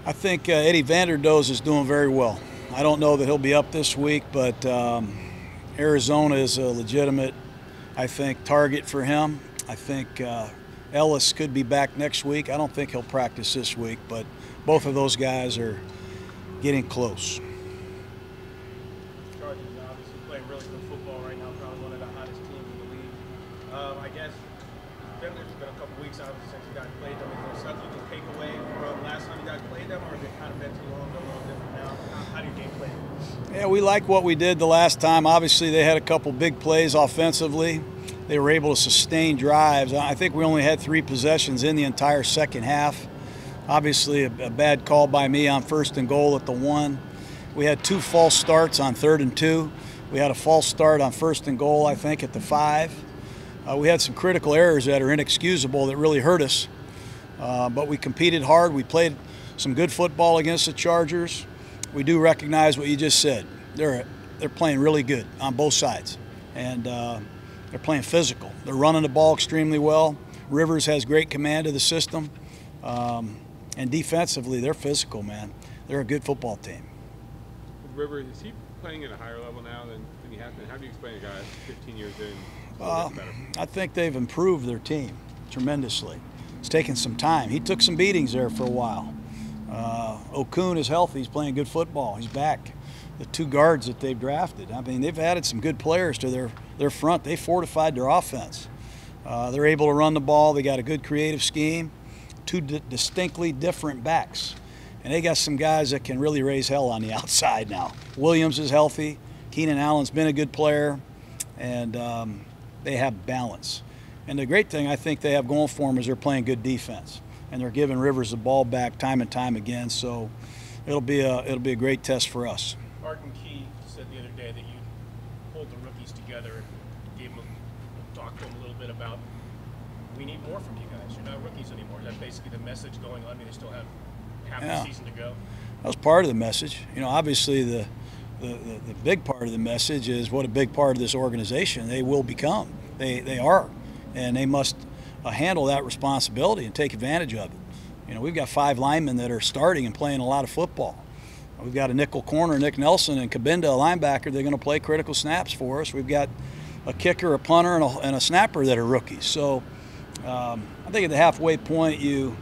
I think Eddie Vanderdoes is doing very well. I don't know that he'll be up this week, but Arizona is a legitimate, I think, target for him. I think Ellis could be back next week. I don't think he'll practice this week, but both of those guys are getting close. Chargers are obviously playing really good football right now, probably one of the hottest teams in the league. I guess there's been a couple weeks obviously since you guys played them. Is there something you can take away from last time you guys played them, or is it kind of been too long, a little different now? How do you game plan? Yeah, we like what we did the last time. Obviously, they had a couple big plays offensively. They were able to sustain drives. I think we only had 3 possessions in the entire second half. Obviously, a bad call by me on 1st and goal at the 1. We had 2 false starts on 3rd and 2. We had a false start on 1st and goal, I think, at the 5. We had some critical errors that are inexcusable that really hurt us. But we competed hard. We played some good football against the Chargers. We do recognize what you just said. They're playing really good on both sides. And they're playing physical. They're running the ball extremely well. Rivers has great command of the system. And defensively, they're physical, man. They're a good football team. With Rivers, is he playing at a higher level now than he has been? How do you explain a guy 15 years in? I think they've improved their team tremendously. It's taken some time. He took some beatings there for a while. Okun is healthy. He's playing good football. He's back. The 2 guards that they've drafted, I mean, they've added some good players to their front. They fortified their offense. They're able to run the ball. They got a good creative scheme. 2 distinctly different backs. And they got some guys that can really raise hell on the outside now. Williams is healthy. Keenan Allen's been a good player. And they have balance. And the great thing I think they have going for them is they're playing good defense. And they're giving Rivers the ball back time and time again. So it'll be a great test for us. Arden Key said the other day that you pulled the rookies together, talked to them a little bit about, we need more from you guys. You're not rookies anymore. Is that basically the message going on? I mean, they still have half the season to go. That was part of the message. You know, obviously the big part of the message is what a big part of this organization they will become. They are, and they must handle that responsibility and take advantage of it. You know, we've got 5 linemen that are starting and playing a lot of football. We've got a nickel corner, Nick Nelson, and Kabinda, a linebacker. They're going to play critical snaps for us. We've got a kicker, a punter, and a snapper that are rookies. So I think at the halfway point, you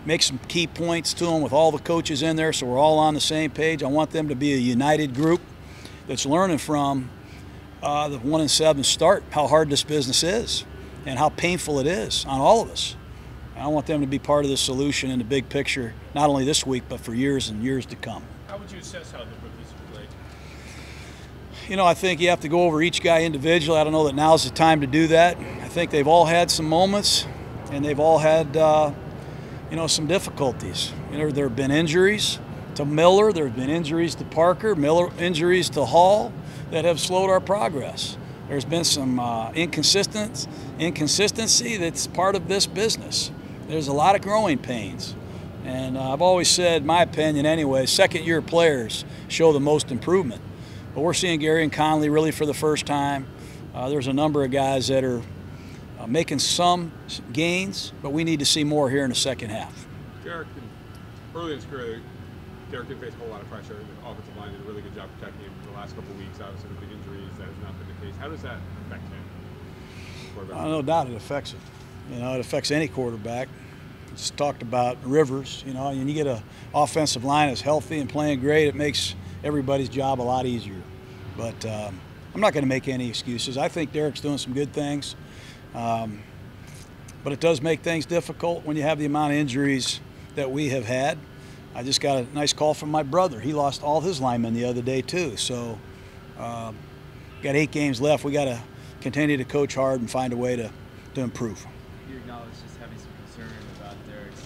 make some key points to them with all the coaches in there so we're all on the same page. I want them to be a united group that's learning from the 1-7 start, how hard this business is and how painful it is on all of us. And I want them to be part of the solution in the big picture, not only this week, but for years and years to come. How would you assess how the rookies have played? You know, I think you have to go over each guy individually. I don't know that now's the time to do that. I think they've all had some moments, and they've all had, you know, some difficulties. You know, there have been injuries to Miller. There have been injuries to Parker. Injuries to Hall that have slowed our progress. There's been some inconsistency that's part of this business. There's a lot of growing pains. And I've always said, my opinion anyway, second-year players show the most improvement. But we're seeing Gary and Conley really for the first time. There's a number of guys that are making some gains, but we need to see more here in the second half. Derek, early in his career, Derek did face a whole lot of pressure. The offensive line did a really good job protecting him for the last couple of weeks. Obviously, with the injuries, that has not been the case. How does that affect him? No doubt it affects it. You know, it affects any quarterback. Just talked about Rivers, you know, and you get an offensive line that's healthy and playing great, it makes everybody's job a lot easier. But I'm not going to make any excuses. I think Derek's doing some good things. But it does make things difficult when you have the amount of injuries that we have had. I just got a nice call from my brother. He lost all his linemen the other day too. So got 8 games left. We got to continue to coach hard and find a way to improve. You acknowledge just having some concern about Derek's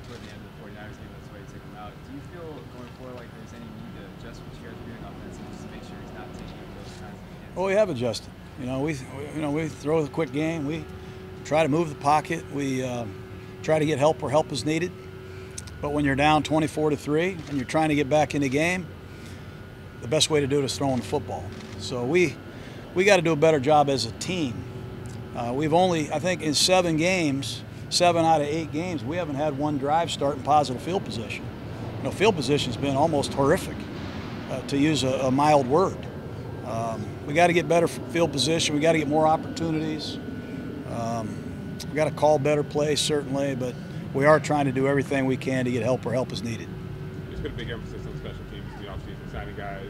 toward the end of the 49ers game. That's why you took him out. Do you feel going forward like there's any need to adjust what you guys are doing offensively just to make sure he's not taking those kinds of hits? Well, we have adjusted. You know, we throw a quick game. We try to move the pocket. We try to get help where help is needed. But when you're down 24-3 and you're trying to get back in the game, the best way to do it is throwing the football. So we got to do a better job as a team. We've only, I think, in 7 games, 7 out of 8 games, we haven't had one drive start in positive field position. you know, field position's been almost horrific, to use a mild word. We got to get better field position. We got to get more opportunities. We got to call better plays, certainly, but we are trying to do everything we can to get help where help is needed. There's been a big emphasis on special teams in the offseason, signing guys.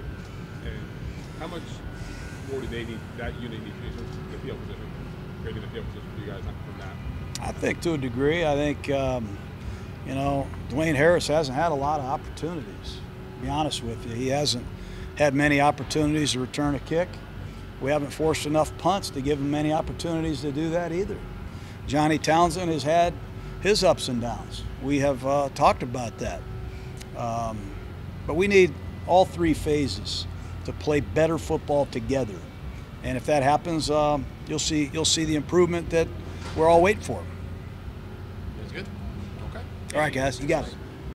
And how much more do they need, that unit need to do the field position, creating the field position for you guys from that? I think to a degree. I think, you know, Dwayne Harris hasn't had a lot of opportunities, to be honest with you. He hasn't had many opportunities to return a kick. We haven't forced enough punts to give him many opportunities to do that either. Johnny Townsend has had his ups and downs. We have talked about that. But we need all three phases to play better football together. And if that happens, you'll see the improvement that we're all waiting for. That's good. Okay. All right, guys, you got it.